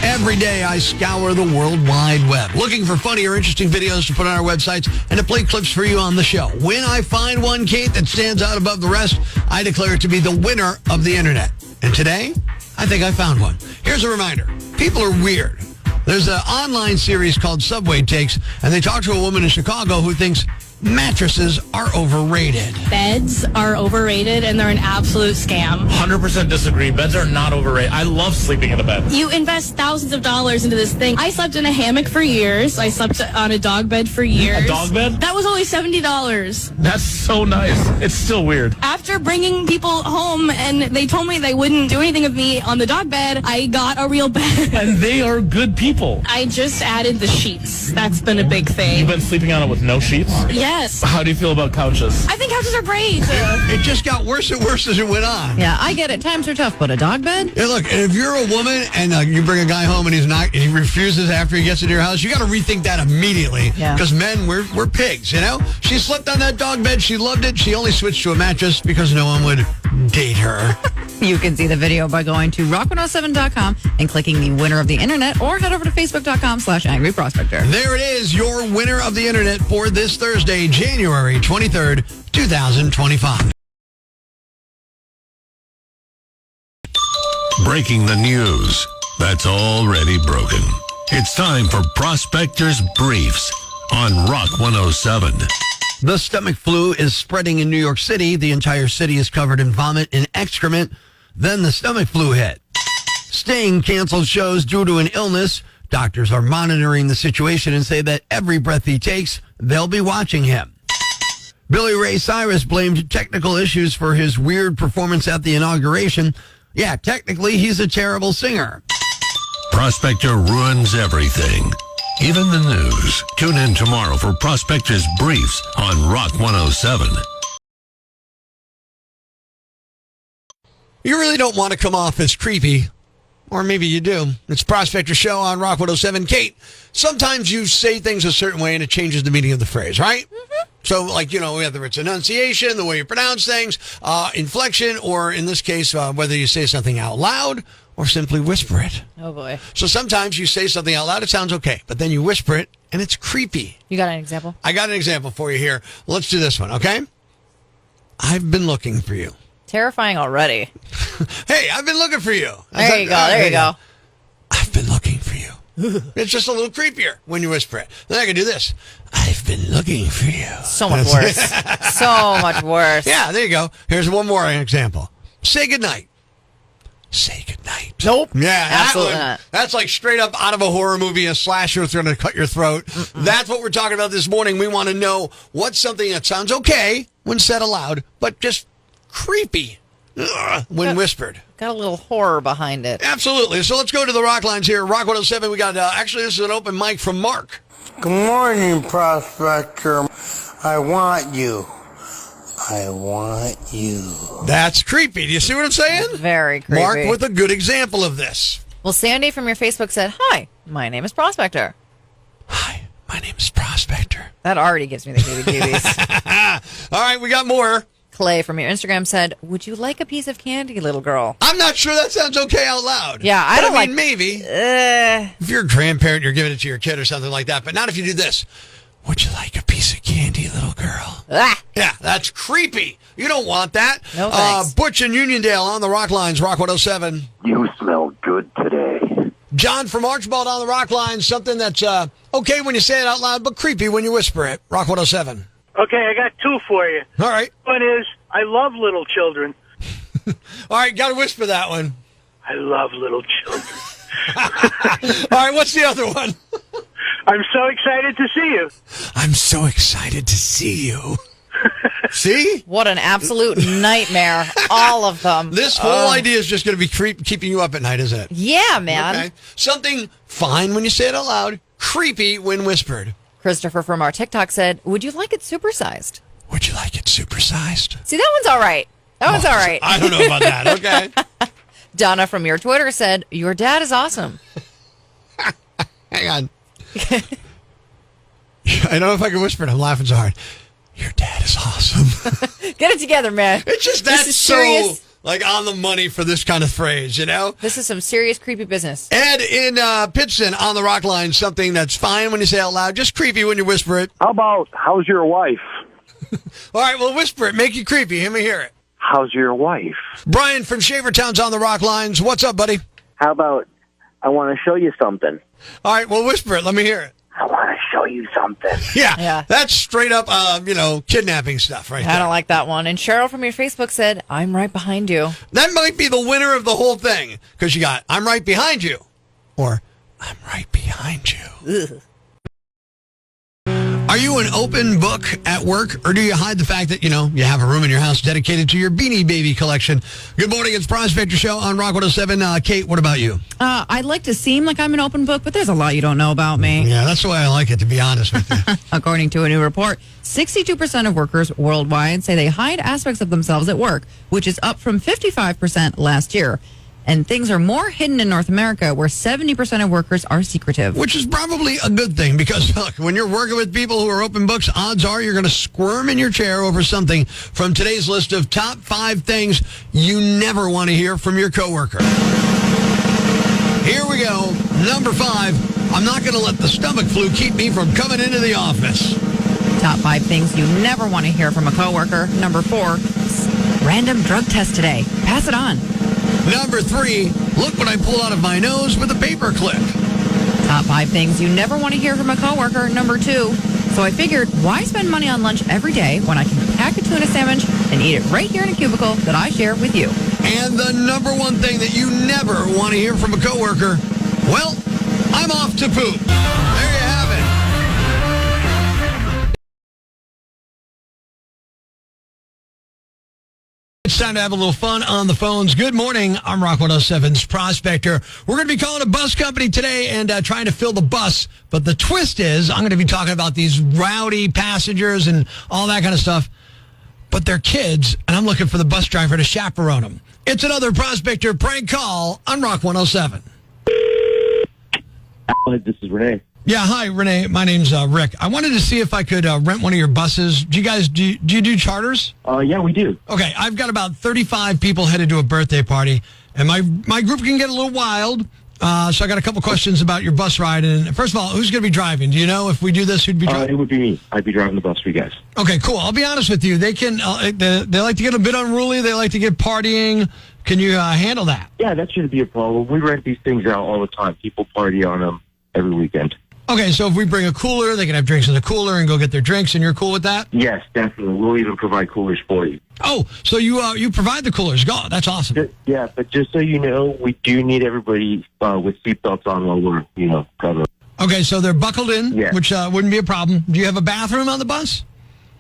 Every day I scour the World Wide Web, looking for funny or interesting videos to put on our websites and to play clips for you on the show. When I find one, Kate, that stands out above the rest, I declare it to be the winner of the internet. And today, I think I found one. Here's a reminder. People are weird. There's an online series called Subway Takes, and they talk to a woman in Chicago who thinks mattresses are overrated. Beds are overrated, and they're an absolute scam. 100% disagree. Beds are not overrated. I love sleeping in a bed. You invest thousands of dollars into this thing. I slept in a hammock for years. I slept on a dog bed for years. A dog bed? That was only $70. That's so nice. It's still weird. After bringing people home and they told me they wouldn't do anything with me on the dog bed, I got a real bed. And they are good people. I just added the sheets. That's been a big thing. You've been sleeping on it with no sheets? Yes. How do you feel about couches? I think couches are great. It just got worse and worse as it went on. Yeah, I get it. Times are tough, but a dog bed? Yeah, look, if you're a woman and you bring a guy home and he refuses after he gets into your house, you got to rethink that immediately. Yeah. Because men, we're pigs, you know? She slept on that dog bed. She loved it. She only switched to a mattress because no one would date her. You can see the video by going to rock107.com and clicking the winner of the internet, or head over to facebook.com/Angry Prospector. There it is, your winner of the internet for this Thursday, January 23rd, 2025. Breaking the news that's already broken. It's time for Prospector's Briefs on Rock 107. The stomach flu is spreading in New York City. The entire city is covered in vomit and excrement. Then the stomach flu hit. Sting canceled shows due to an illness. Doctors are monitoring the situation and say that every breath he takes, they'll be watching him. Billy Ray Cyrus blamed technical issues for his weird performance at the inauguration. Yeah, technically, he's a terrible singer. Prospector ruins everything, even the news. Tune in tomorrow for Prospector's Briefs on Rock 107. You really don't want to come off as creepy, or maybe you do. It's Prospector Show on Rock 107. Kate, sometimes you say things a certain way and it changes the meaning of the phrase, right? Mm-hmm. So, like, you know, whether it's enunciation, the way you pronounce things, inflection, or in this case, whether you say something out loud or simply whisper it. Oh, boy. So sometimes you say something out loud, it sounds okay, but then you whisper it and it's creepy. You got an example? I got an example for you here. Let's do this one, okay? I've been looking for you. Terrifying already. Hey, I've been looking for you. There you go. There you go. I've been looking for you. It's just a little creepier when you whisper it. Then I can do this. I've been looking for you. So much worse. So much worse. Yeah, there you go. Here's one more example. Say goodnight. Say goodnight. Nope. Yeah, Absolutely that one, not. that's like straight up out of a horror movie, a slasher that's going to cut your throat. Mm-mm. That's what we're talking about this morning. We want to know what's something that sounds okay when said aloud, but just creepy when whispered. Got a little horror behind it. Absolutely. So let's go to the rock lines here. Rock 107, we got, actually, this is an open mic from Mark. Good morning, Prospector. I want you. I want you. That's creepy. Do you see what I'm saying? Very creepy. Mark with a good example of this. Well, Sandy from your Facebook said, "Hi, my name is Prospector." Hi, my name is Prospector. That already gives me the heebie-jeebies. All right, we got more. Clay from your Instagram said, "Would you like a piece of candy, little girl?" I'm not sure that sounds okay out loud. Yeah, I don't mean, maybe. If you're a grandparent, you're giving it to your kid or something like that, but not if you do this. Would you like a piece of candy, little girl? Ah. Yeah, that's creepy. You don't want that. No thanks. Butch and Uniondale on the rock lines, Rock 107. You smell good today. John from Archibald on the rock lines, something that's okay when you say it out loud, but creepy when you whisper it. Rock 107. Okay, I got two for you. All right. One is, I love little children. All right, got to whisper that one. I love little children. All right, what's the other one? I'm so excited to see you. I'm so excited to see you. See? What an absolute nightmare. All of them. This whole idea is just going to be keeping you up at night, isn't it? Yeah, man. Okay. Something fine when you say it out loud, creepy when whispered. Christopher from our TikTok said, "Would you like it supersized?" Would you like it supersized? See, that one's all right. That one's all right. I don't know about that. Okay. Donna from your Twitter said, "Your dad is awesome." Hang on. I don't know if I can whisper it. I'm laughing so hard. Your dad is awesome. Get it together, man. It's just This that's is so serious. like on the money for this kind of phrase, you know? This is some serious creepy business. Ed in Pittston on the rock line, something that's fine when you say it out loud, just creepy when you whisper it. How about, how's your wife? All right, well, whisper it. Make you creepy. Let me hear it. How's your wife? Brian from Shavertown's on the rock lines. What's up, buddy? How about, I want to show you something. All right, well, whisper it. Let me hear it. I want to show you something. Yeah. That's straight up, kidnapping stuff right there. I don't like that one. And Cheryl from your Facebook said, I'm right behind you. That might be the winner of the whole thing, because you got, I'm right behind you, or I'm right behind you. Ugh. Are you an open book at work, or do you hide the fact that, you have a room in your house dedicated to your Beanie Baby collection? Good morning, it's Prospector Show on Rock 107. Kate, what about you? I'd like to seem like I'm an open book, but there's a lot you don't know about me. Yeah, that's the way I like it, to be honest with you. According to a new report, 62% of workers worldwide say they hide aspects of themselves at work, which is up from 55% last year. And things are more hidden in North America, where 70% of workers are secretive. Which is probably a good thing, because, look, when you're working with people who are open books, odds are you're going to squirm in your chair over something from today's list of top 5 things you never want to hear from your coworker. Here we go. Number 5, I'm not going to let the stomach flu keep me from coming into the office. Top 5 things you never want to hear from a coworker. Number 4, random drug test today. Pass it on. Number 3, look what I pulled out of my nose with a paper clip. Top 5 things you never want to hear from a coworker. Number 2, so I figured, why spend money on lunch every day when I can pack a tuna sandwich and eat it right here in a cubicle that I share with you? And the number 1 thing that you never want to hear from a coworker, well, I'm off to poop. There you have it. It's time to have a little fun on the phones. Good morning. I'm Rock 107's Prospector. We're going to be calling a bus company today and trying to fill the bus. But the twist is I'm going to be talking about these rowdy passengers and all that kind of stuff. But they're kids, and I'm looking for the bus driver to chaperone them. It's another Prospector prank call on Rock 107. This is Renee. Yeah, hi, Renee. My name's Rick. I wanted to see if I could rent one of your buses. Do you do charters? Yeah, we do. Okay, I've got about 35 people headed to a birthday party, and my group can get a little wild. So I got a couple questions about your bus ride. And first of all, who's going to be driving? Do you know if we do this, who'd be driving? It would be me. I'd be driving the bus for you guys. Okay, cool. I'll be honest with you. They can. They like to get a bit unruly. They like to get partying. Can you handle that? Yeah, that shouldn't be a problem. We rent these things out all the time. People party on them every weekend. Okay, so if we bring a cooler, they can have drinks in the cooler and go get their drinks, and you're cool with that? Yes, definitely. We'll even provide coolers for you. Oh, so you provide the coolers. God, that's awesome. Yeah, but just so you know, we do need everybody with seatbelts on while we're, covered. Okay, so they're buckled in, which wouldn't be a problem. Do you have a bathroom on the bus?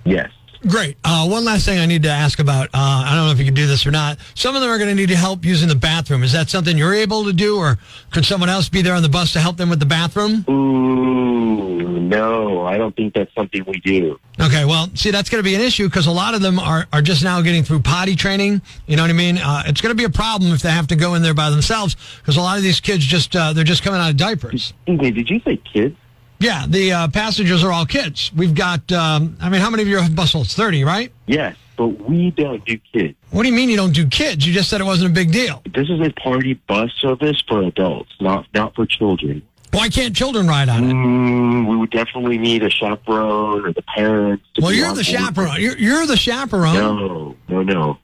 Yes. Great. One last thing I need to ask about. I don't know if you can do this or not. Some of them are going to need help using the bathroom. Is that something you're able to do, or could someone else be there on the bus to help them with the bathroom? Ooh, no, I don't think that's something we do. Okay, well, see, that's going to be an issue because a lot of them are just now getting through potty training. You know what I mean? It's going to be a problem if they have to go in there by themselves because a lot of these kids they're just coming out of diapers. Excuse me, did you say kids? Yeah, the passengers are all kids. We've got, how many of your bus holds? 30, right? Yes, but we don't do kids. What do you mean you don't do kids? You just said it wasn't a big deal. This is a party bus service for adults, not for children. Why can't children ride on it? We would definitely need a chaperone or the parents. Well, you're the chaperone. You're the chaperone. No.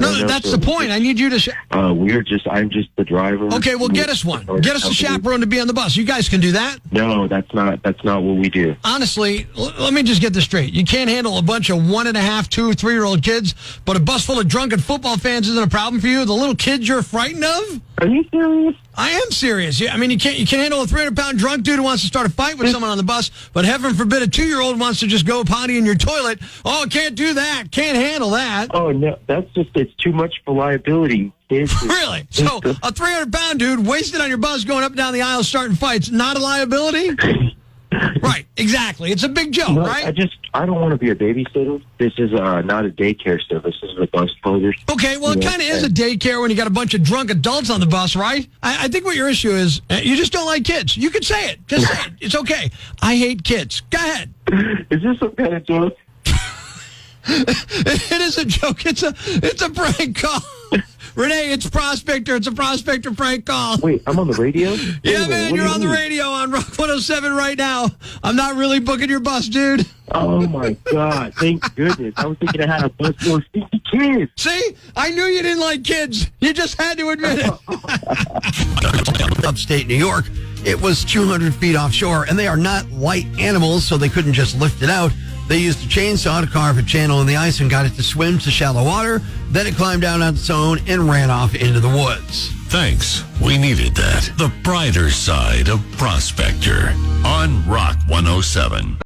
No, that's the point. I need you to... I'm just the driver. Okay, well, get us one. Get us a chaperone to be on the bus. You guys can do that? No, that's not what we do. Honestly, let me just get this straight. You can't handle a bunch of 1.5, 2, 3-year-old kids, but a bus full of drunken football fans isn't a problem for you? The little kids you're frightened of? Are you serious? I am serious. Yeah, I mean, you can't handle a 300-pound drunk dude who wants to start a fight with someone on the bus, but heaven forbid a 2-year-old wants to just go potty in your toilet. Oh, can't do that. Can't handle that. Oh, no, it's too much for liability. Really? So a 300-pound dude wasted on your bus going up and down the aisle starting fights, not a liability? Right, exactly. It's a big joke, right? I don't want to be a babysitter. This is not a daycare service. This is a bus closure. Okay, well, it kind of is a daycare when you got a bunch of drunk adults on the bus, right? I think what your issue is, you just don't like kids. You can say it. Just say it. It's okay. I hate kids. Go ahead. Is this some kind of joke? It is a joke. It's a prank call. Renee, it's Prospector. It's a Prospector prank call. Wait, I'm on the radio? Yeah, Wait, man, what you're do you on the mean? radio on Rock 107 right now. I'm not really booking your bus, dude. Oh, my God. Thank goodness. I was thinking I had a bus full of stinky kids. See? I knew you didn't like kids. You just had to admit it. Upstate New York, it was 200 feet offshore, and they are not light animals, so they couldn't just lift it out. They used a chainsaw to carve a channel in the ice and got it to swim to shallow water. Then it climbed down on its own and ran off into the woods. Thanks. We needed that. The brighter side of Prospector on Rock 107.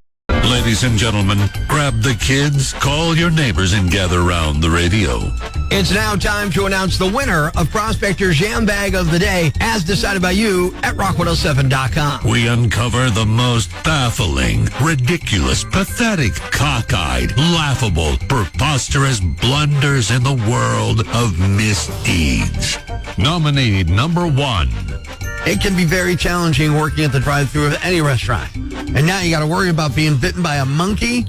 Ladies and gentlemen, grab the kids, call your neighbors, and gather around the radio. It's now time to announce the winner of Prospector's Jam Bag of the Day, as decided by you at rock107.com. We uncover the most baffling, ridiculous, pathetic, cockeyed, laughable, preposterous blunders in the world of misdeeds. Nominee number 1. It can be very challenging working at the drive-thru of any restaurant. And now you got to worry about being bitten by a monkey.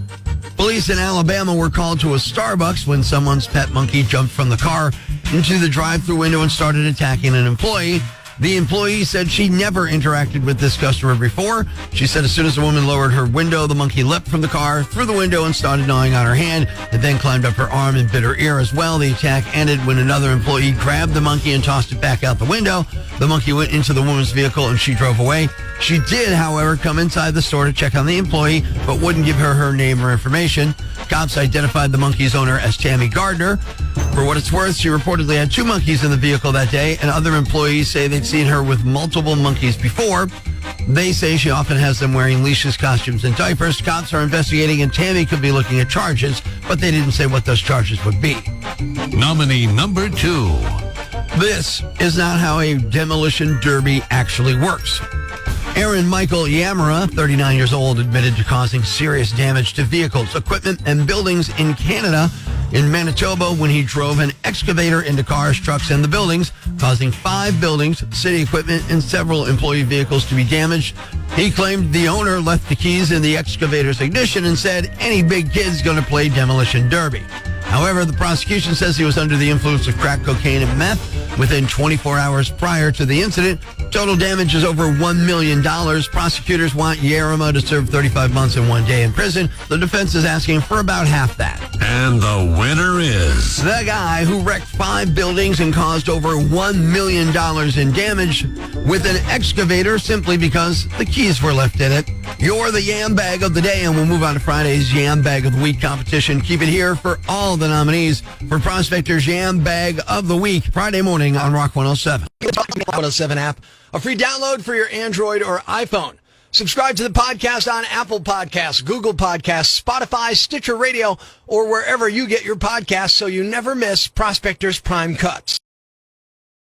Police in Alabama were called to a Starbucks when someone's pet monkey jumped from the car into the drive-thru window and started attacking an employee. The employee said she never interacted with this customer before. She said as soon as the woman lowered her window, the monkey leapt from the car, through the window, and started gnawing on her hand, and then climbed up her arm and bit her ear as well. The attack ended when another employee grabbed the monkey and tossed it back out the window. The monkey went into the woman's vehicle and she drove away. She did, however, come inside the store to check on the employee, but wouldn't give her name or information. Cops identified the monkey's owner as Tammy Gardner. For what it's worth, she reportedly had 2 monkeys in the vehicle that day, and other employees say they've seen her with multiple monkeys before. They say she often has them wearing leashes, costumes, and diapers. Cops are investigating, and Tammy could be looking at charges, but they didn't say what those charges would be. Nominee number 2. This is not how a demolition derby actually works. Aaron Michael Yamara, 39 years old, admitted to causing serious damage to vehicles, equipment, and buildings in Canada, in Manitoba, when he drove an excavator into cars, trucks, and the buildings, causing 5 buildings, city equipment, and several employee vehicles to be damaged. He claimed the owner left the keys in the excavator's ignition and said any big kid's going to play demolition derby. However, the prosecution says he was under the influence of crack cocaine and meth within 24 hours prior to the incident. Total damage is over $1 million. Prosecutors want Yarima to serve 35 months and 1 day in prison. The defense is asking for about half that. And the winner is the guy who wrecked 5 buildings and caused over $1 million in damage with an excavator simply because the keys were left in it. You're the Yam Bag of the Day, and we'll move on to Friday's Yam Bag of the Week competition. Keep it here for all the nominees for Prospector's Yam Bag of the Week, Friday morning on Rock 107. 107 app, a free download for your Android or iPhone. Subscribe to the podcast on Apple Podcasts, Google Podcasts, Spotify, Stitcher Radio, or wherever you get your podcasts so you never miss Prospector's Prime Cuts.